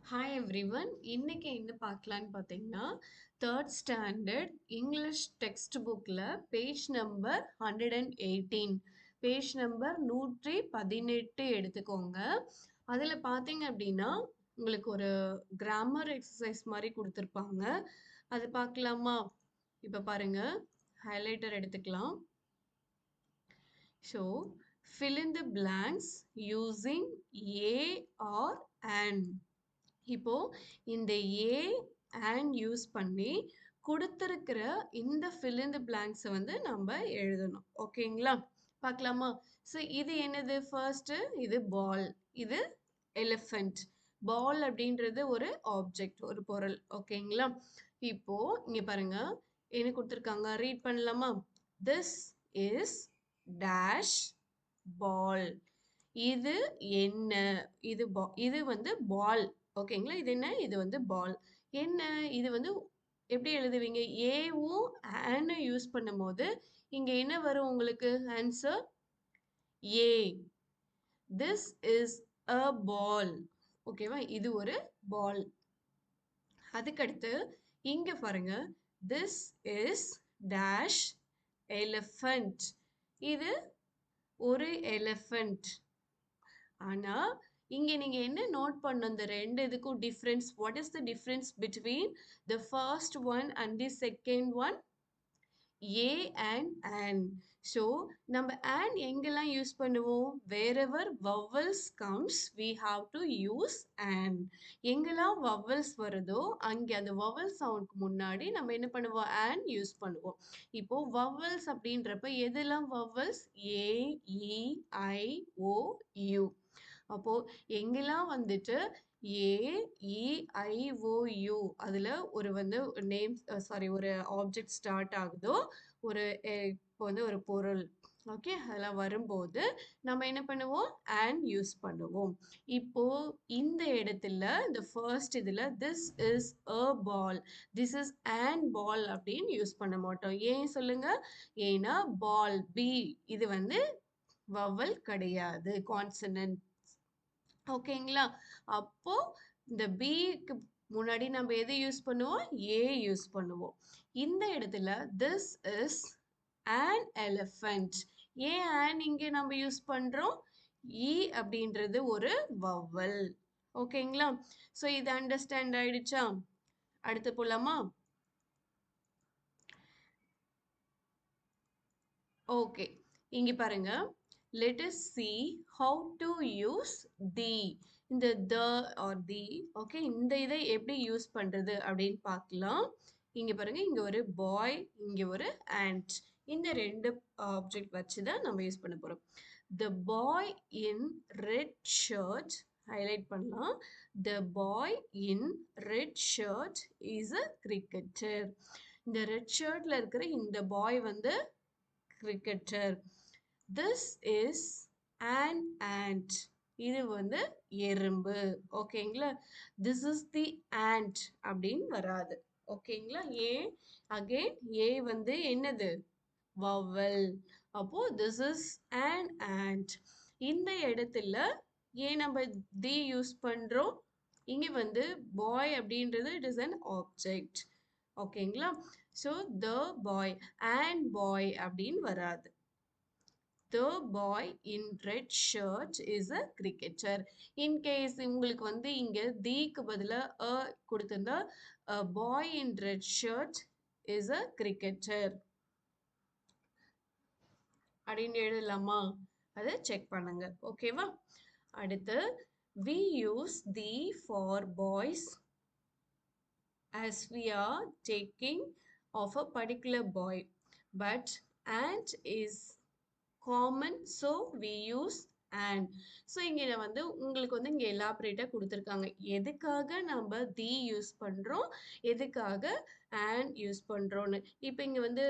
Hi everyone. இன்னைக்கு என்ன பார்க்கலான்னு பார்த்தீங்கன்னா, தேர்ட் ஸ்டாண்டர்ட் இங்கிலீஷ் டெக்ஸ்ட் புக்கில் பேஜ் நம்பர் 118 பேஜ் நம்பர் 118 எடுத்துக்கோங்க. அதில் பார்த்தீங்க அப்படின்னா உங்களுக்கு ஒரு கிராமர் எக்ஸசைஸ் மாதிரி கொடுத்துருப்பாங்க. அது பார்க்கலாமா? இப்போ பாருங்க, ஹைலைட்டர் எடுத்துக்கலாம். So fill in the blanks using a or an. இப்போ இந்த a and யூஸ் பண்ணி கொடுத்திருக்கிற இந்த fill in the blanks வந்து நம்ம எழுதணும். ஓகேங்களா? பார்க்கலாமா? ஸோ இது என்னது? ஃபர்ஸ்ட் இது பால், இது எலிஃபண்ட். பால் அப்படின்றது ஒரு ஆப்ஜெக்ட், ஒரு பொருள். ஓகேங்களா? இப்போ இங்க பாருங்க, என்ன கொடுத்துருக்காங்க, ரீட் பண்ணலாமா? திஸ் இஸ் டேஷ் பால். இது என்ன? இது வந்து பால். ஓகேங்களா? இது என்ன? இது வந்து பால். என்ன? இது வந்து எப்படி எழுதுவீங்க? ஏவும் ஆன் யூஸ் பண்ணும்போது இங்க என்ன வரும் உங்களுக்கு answer? A. This is a ball. ஓகேவா? இது ஒரு பால். அதுக்கடுத்து இங்க பாருங்க, திஸ் இஸ் டேஷ் எலிஃபண்ட். இது ஒரு எலிஃபண்ட். ஆனா இங்க நீங்க என்ன நோட் பண்ணணும்? இந்த ரெண்டு இதுக்கும் difference. What is the difference between the first one and the second one? A and on. So நம்ம ஆன் எங்கெல்லாம் யூஸ் பண்ணுவோம்? வேரெவர் vowels comes we have to use on. எங்கெல்லாம் vowels வருதோ அங்கே அந்த vowel சவுண்ட்க்கு முன்னாடி நம்ம என்ன பண்ணுவோம்? ஆன் யூஸ் பண்ணுவோம். இப்போ vowels அப்படின்றப்ப எதெல்லாம் vowels? A, E, I, O, you. அப்போ எங்கெல்லாம் வந்துட்டு ஏ, இ, ஐ, ஓ, யூ அதுல ஒரு வந்து நேம், சாரி, ஒரு ஆப்ஜெக்ட் ஸ்டார்ட் ஆகுதோ, ஒரு இப்போ வந்து ஒரு பொருள், ஓகே, அதெல்லாம் வரும்போது நம்ம என்ன பண்ணுவோம்? ஆன் யூஸ் பண்ணுவோம். இப்போ இந்த இடத்துல இந்த ஃபர்ஸ்ட் இதுல this is a ball, this is an ball அப்படின்னு யூஸ் பண்ண மாட்டோம். ஏன் சொல்லுங்க? ஏன்னா பால் பி இது வந்து வவல் கிடையாது, கான்சனன்ட். ஓகேங்களா? அப்போ இந்த பிக்கு முன்னாடி நம்ம எது யூஸ் பண்ணுவோம்? ஏ யூஸ் பண்ணுவோம். இந்த இடத்துல திஸ் இஸ் an elephant. ஏன் an இங்க நம்ம யூஸ் பண்றோம்? இ அப்படின்றது ஒரு வவல். ஓகேங்களா? ஸோ இது அண்டர்ஸ்டாண்ட் ஆயிடுச்சா? அடுத்து போலாமா? ஓகே, இங்க பாருங்க, let us see how to use the. இந்த the or the, ஓகே, இந்த இதை எப்படி யூஸ் பண்றது அப்படின்னு பார்க்கலாம். இங்க பாருங்க, இங்க ஒரு பாய், இங்க ஒரு ant. இந்த ரெண்டு ஆப்ஜெக்ட் வச்சு தான் நம்ம யூஸ் பண்ண போறோம். the boy in red shirt, highlight பண்ணலாம். the boy in red shirt is a cricketer. இந்த ரெட் ஷர்ட்ல இருக்கிற இந்த பாய் வந்து cricketer. This is an ant. இது வந்து எறும்பு. ஓகேங்களா? This is the ant அப்படின்னு வராது. ஓகேங்களா? ஏன்? அகைன் ஏ வந்து என்னது? vowel. அப்போ this is an ant. இந்த இடத்துல ஏன் நம்ம தி யூஸ் பண்றோம்? இங்க வந்து பாய் அப்படின்றது இட் இஸ் an ஆப்ஜெக்ட். ஓகேங்களா? ஸோ த பாய் அண்ட் பாய் அப்படின்னு வராது. The boy in red shirt is a cricketer. In case உங்களுக்கு வந்து இங்க தீக்கு பதிலா a கொடுத்திருந்தா, a boy in red shirt is a cricketer அப்படின்னு எழுதலாமா? அதை செக் பண்ணுங்க. ஓகேவா? அடுத்து we use the for boys as we are taking of a particular boy, but ant is common, so we use an. So இங்க வந்து உங்களுக்கு வந்து இங்க எலாபரேட்டா கொடுத்துருக்காங்க எதுக்காக நம்ம தி யூஸ் பண்றோம், எதுக்காக and யூஸ் பண்றோம்னு. இப்போ இங்க வந்து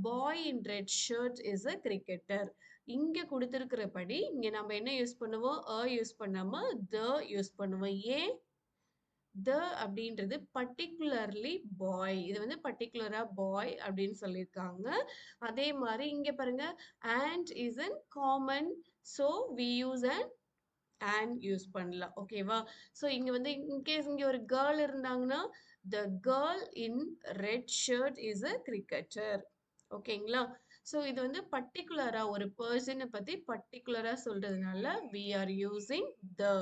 boy in red shirt is a cricketer. இங்க கொடுத்துருக்கிறபடி இங்க நம்ம என்ன யூஸ் பண்ணுவோம்? யூஸ் பண்ணாம த யூஸ் பண்ணுவோம். ஏன்? த அப்படின்றது பர்டிகுலர்லி பாய், இது வந்து பர்டிகுலரா பாய் அப்படின்னு சொல்லியிருக்காங்க. அதே மாதிரி இங்க பாருங்க, and is an common, so we use an and use பண்ணலாம். ஓகேவா? ஸோ இங்க வந்து இன்கேஸ் இங்க ஒரு கேர்ள் இருந்தாங்கன்னா, the girl in red shirt is a cricketer. ஓகேங்களா? ஸோ இது வந்து பர்ட்டிகுலரா ஒரு பெர்சன பத்தி பர்ட்டிகுலரா சொல்றதுனால we are using the.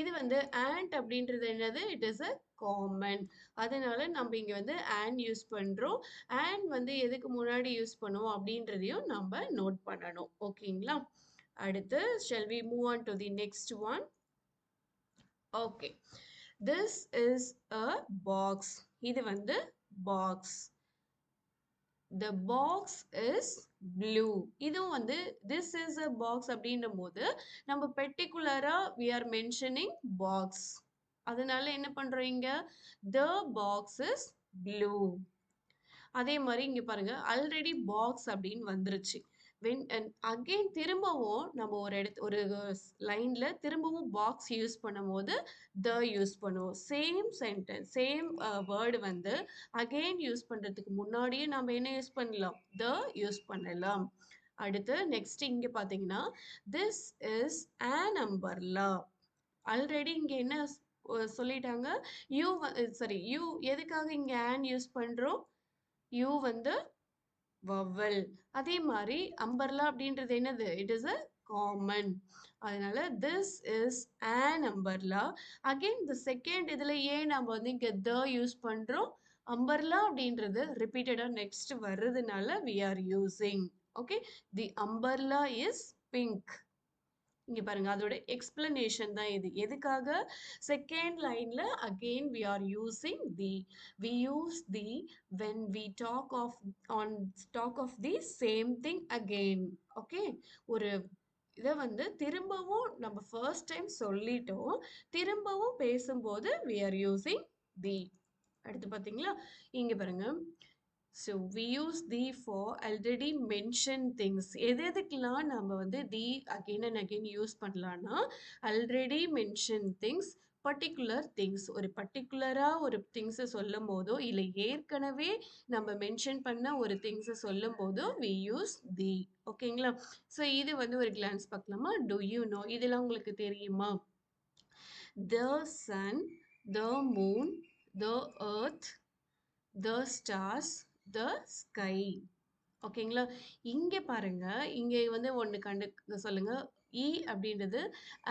இது வந்து and அப்படின்றது என்னது? It is a common. அதனால நம்ம இங்க வந்து and யூஸ் பண்றோம். and வந்து எதுக்கு முன்னாடி யூஸ் பண்ணுவோம் அப்படின்றதையும் நம்ம நோட் பண்ணணும். ஓகேங்களா? அடுத்து shall we move on to the next one? Okay. This is a box. இது வந்து box. The box is blue. இதுவும் வந்து this is a box அப்படின்னும் போது நம்ம particular-ஆ we are mentioning box. அதனால என்ன பண்றோம் இங்க? The box is blue. அதே மாதிரி இங்க பாருங்க ஆல்ரெடி பாக்ஸ் அப்படின்னு வந்துருச்சு. when and again திரும்பவும் நம்ம ஒரு லைன்ல திரும்பவும் பாக்ஸ் யூஸ் பண்ணும்போது the யூஸ் பண்ணுவோம். சேம் சென்டென்ஸ் சேம் வேர்டு வந்து அகைன் யூஸ் பண்றதுக்கு முன்னாடியே நம்ம என்ன யூஸ் பண்ணலாம்? the யூஸ் பண்ணலாம். அடுத்து நெக்ஸ்ட் இங்க பாத்தீங்கன்னா this is an umbrella. Already இங்க என்ன சொல்லிட்டாங்க? யூ சாரி யூ எதுக்காக இங்க an யூஸ் பண்றோம்? யூ வந்து வவல். அதே மாதிரி அம்பர்லா அப்படின்றது என்னது? It is a common. அதனால this is an umbrella. Again the second இதுல ஏன் நம்ம வந்து இங்க the யூஸ் பண்றோம்? அம்பர்லா அப்படின்றது ரிப்பீட்டடா நெக்ஸ்ட் வர்றதுனால we are using. Okay, the umbrella is pink. இங்க பாருங்க அதோட எக்ஸ்பிளனேஷன் தான் இது. எதுக்காக? செகண்ட் லைன்ல again we are using the. We use the when we talk of the same thing again. Okay, ஒரு இதை வந்து திரும்பவும் நம்ம ஃபர்ஸ்ட் டைம் சொல்லிட்டோம், திரும்பவும் பேசும்போது we are using the. அடுத்து பாத்தீங்களா இங்க பாருங்க. So we use the for already mentioned things. எது எதுக்கெல்லாம் நம்ம வந்து the again and again use பண்ணலாம்னா already mentioned things, particular things. ஒரு பர்டிகுலரா ஒரு திங்ஸை சொல்லும் போதோ இல்லை ஏற்கனவே நம்ம மென்ஷன் பண்ண ஒரு திங்ஸை சொல்லும் போதோ we use the. ஓகேங்களா? ஸோ இது வந்து ஒரு கிளான்ஸ் பார்க்கலாமா? do you know இதெல்லாம் உங்களுக்கு தெரியுமா? The sun, the moon, the earth, the stars, the sky. ஓகேங்களா? இங்க பாருங்க இங்க வந்து ஒண்ணு சொல்லுங்க. அப்படின்றது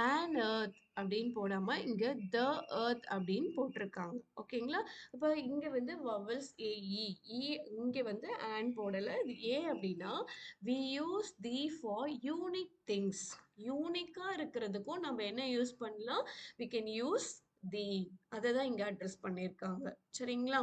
an earth அப்படின்னு போடாம இங்க the earth அப்படின்னு போட்டிருக்காங்க. ஓகேங்களா? அப்ப இங்க வந்து vowels a e இங்க வந்து an போடல. இது a அப்படின்னா we use the for unique things. யூனிக்கா இருக்கிறதுக்கும் நம்ம என்ன யூஸ் பண்ணலாம்? we can use the. அதை தான் இங்க அட்ரஸ் பண்ணியிருக்காங்க. சரிங்களா?